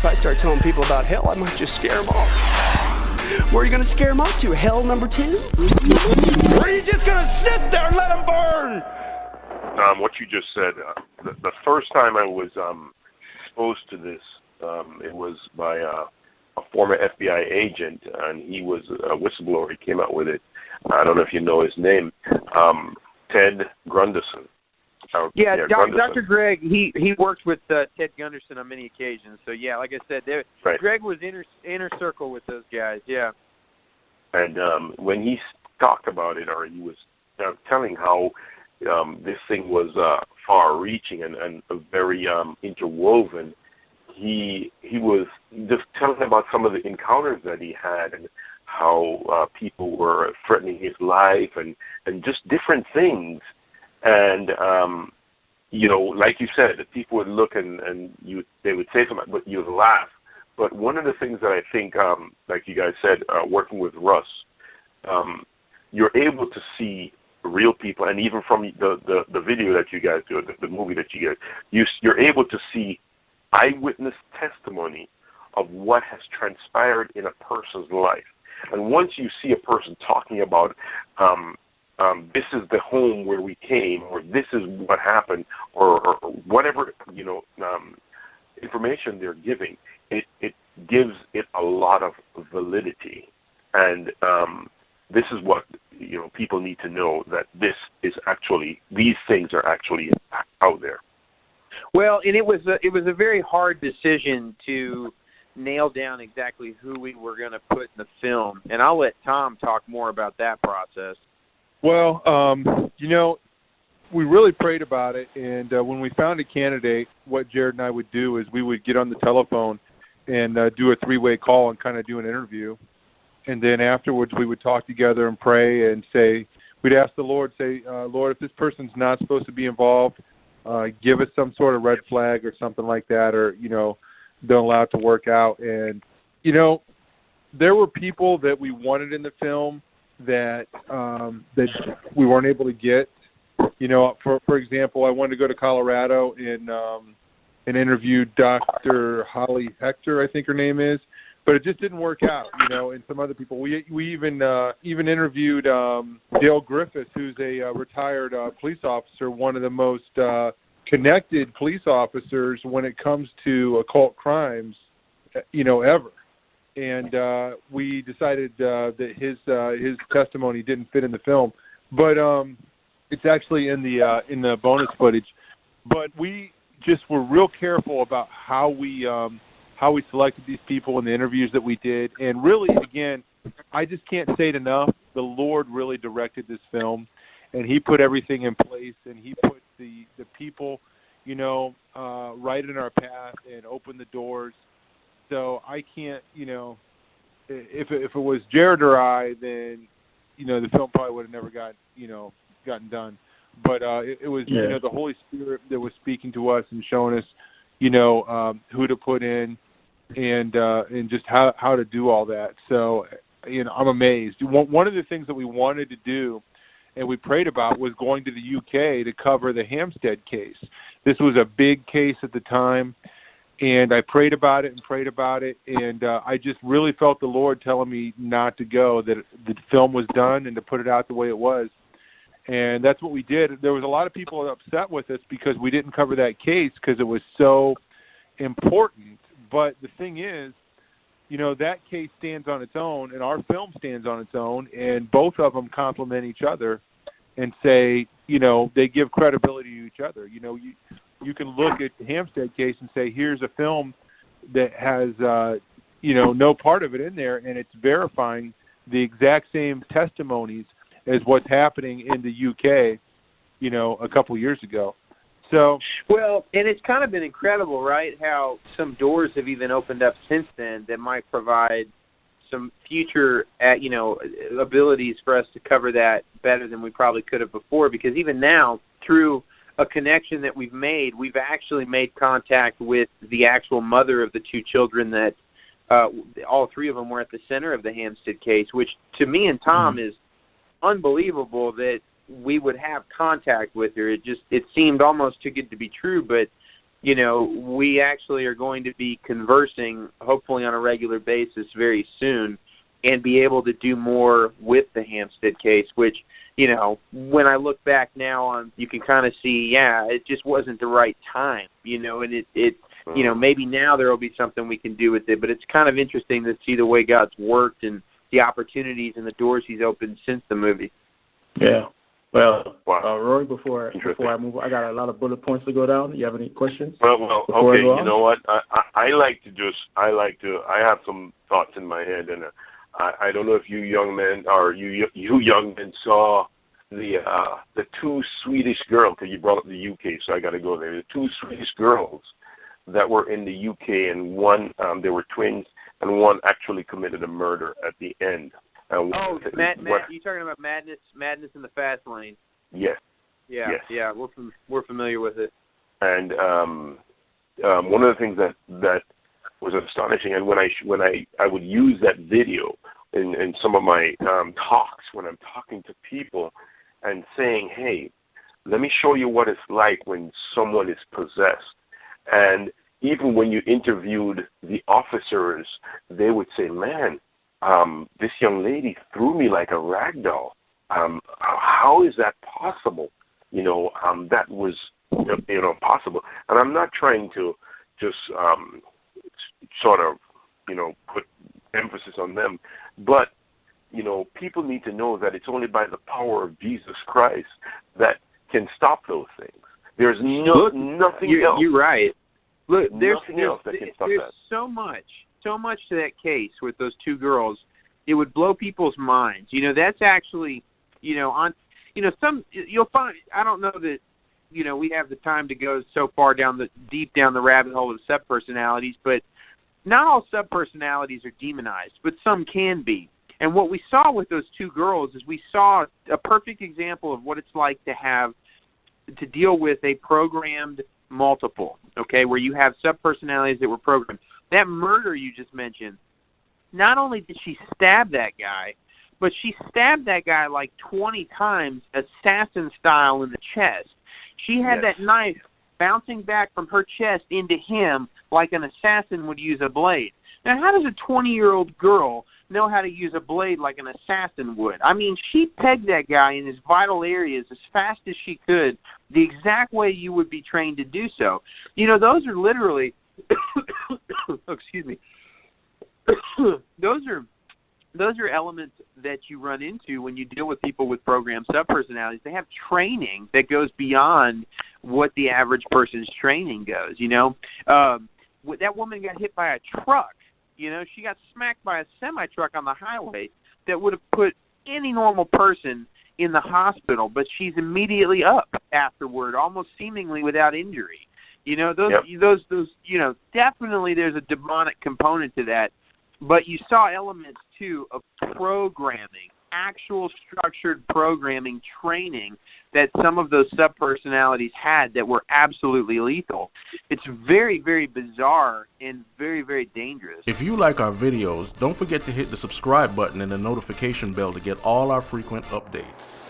if I start telling people about hell, I might just scare them off. Where are you going to scare them off to? Hell number 2? Or are you just going to sit there and let them burn? What you just said, the first time I was exposed to this, it was by a former FBI agent, and he was a whistleblower. He came out with it. I don't know if you know his name, Ted Grunderson. Yeah, Dr. Greg, he worked with Ted Gunderson on many occasions. So, yeah, like I said, right. Greg was inner circle with those guys, yeah. And when he talked about it, or he was telling how this thing was far-reaching and very interwoven, he was just telling about some of the encounters that he had and how people were threatening his life and just different things. And, like you said, the people would look and they would say something, but you'd laugh. But one of the things that I think, like you guys said, working with Russ, you're able to see real people, and even from the video that you guys do, the movie that you guys, you're able to see eyewitness testimony of what has transpired in a person's life. And once you see a person talking about this is the home where we came, or this is what happened, or whatever, information they're giving, it gives it a lot of validity. And this is what, people need to know, that these things are actually out there. Well, and it was a very hard decision to nail down exactly who we were going to put in the film. And I'll let Tom talk more about that process. Well, we really prayed about it, and when we found a candidate, what Jared and I would do is we would get on the telephone and do a 3-way call and kind of do an interview. And then afterwards we would talk together and pray and we'd ask the Lord, Lord, if this person's not supposed to be involved, give us some sort of red flag or something like that, or, don't allow it to work out. And, there were people that we wanted in the film that we weren't able to get. For example, I wanted to go to Colorado and interview Dr. Holly Hector, I think her name is, but it just didn't work out. And some other people. We even interviewed Dale Griffiths, who's a retired police officer, one of the most connected police officers when it comes to occult crimes, ever. And we decided that his testimony didn't fit in the film, but it's actually in the bonus footage. But we just were real careful about how we selected these people in the interviews that we did. And really, again, I just can't say it enough. The Lord really directed this film, and He put everything in place, and He put the people, right in our path and opened the doors. So I can't, if it was Jared or I, then, the film probably would have never gotten done. But it was, the Holy Spirit that was speaking to us and showing us, who to put in and just how to do all that. So, I'm amazed. One of the things that we wanted to do and we prayed about was going to the UK to cover the Hampstead case. This was a big case at the time. And I prayed about it, and I just really felt the Lord telling me not to go, that the film was done and to put it out the way it was. And that's what we did. There was a lot of people upset with us because we didn't cover that case because it was so important. But the thing is, that case stands on its own, and our film stands on its own, and both of them complement each other and say, they give credibility to each other. You can look at the Hampstead case and say, here's a film that has, no part of it in there, and it's verifying the exact same testimonies as what's happening in the UK, a couple years ago. So, well, and it's kind of been incredible, right, how some doors have even opened up since then that might provide some future, abilities for us to cover that better than we probably could have before, because even now, through a connection that we've actually made contact with the actual mother of the 2 children that all 3 of them were at the center of the Hampstead case, which to me and Tom is unbelievable that we would have contact with her. It seemed almost too good to be true, but we actually are going to be conversing, hopefully on a regular basis very soon, and be able to do more with the Hampstead case, which, when I look back now on, you can kind of see, it just wasn't the right time, and it maybe now there will be something we can do with it, but it's kind of interesting to see the way God's worked and the opportunities and the doors he's opened since the movie. Yeah. Well, Roy, before I move, I got a lot of bullet points to go down. You have any questions? Well, okay. You know what? I have some thoughts in my head, and I don't know if you young men or you young men saw the two Swedish girls, because you brought up the UK, so I got to go there. The two Swedish girls that were in the UK, and one, they were twins, and one actually committed a murder at the end. Matt, you talking about Madness in the Fast Lane? Yes. Yeah, yes. Yeah, we're familiar with it. And one of the things that was astonishing, and when I would use that video in some of my talks when I'm talking to people and saying, hey, let me show you what it's like when someone is possessed. And even when you interviewed the officers, they would say, man, this young lady threw me like a rag doll. How is that possible? That was, possible. And I'm not trying to just sort of, put emphasis on them. But, people need to know that it's only by the power of Jesus Christ that can stop those things. There's nothing else. You're right. Look, there's so much to that case with those two girls. It would blow people's minds. That's actually, you'll find, I don't know that, we have the time to go so far deep down the rabbit hole of subpersonalities, but not all subpersonalities are demonized, but some can be. And what we saw with those two girls is we saw a perfect example of what it's like to deal with a programmed multiple, okay, where you have subpersonalities that were programmed. That murder you just mentioned, not only did she stab that guy, but she stabbed that guy like 20 times, assassin style, in the chest. She had that knife bouncing back from her chest into him like an assassin would use a blade. Now, how does a 20-year-old girl know how to use a blade like an assassin would? I mean, she pegged that guy in his vital areas as fast as she could, the exact way you would be trained to do so. Those are literally, excuse me, those are elements that you run into when you deal with people with programmed subpersonalities. They have training that goes beyond what the average person's training goes. That woman got hit by a truck. She got smacked by a semi-truck on the highway that would have put any normal person in the hospital, but she's immediately up afterward, almost seemingly without injury. Definitely there's a demonic component to that, but you saw elements too of programming, actual structured programming training that some of those subpersonalities had that were absolutely lethal. It's very, very bizarre and very, very dangerous. If you like our videos, don't forget to hit the subscribe button and the notification bell to get all our frequent updates.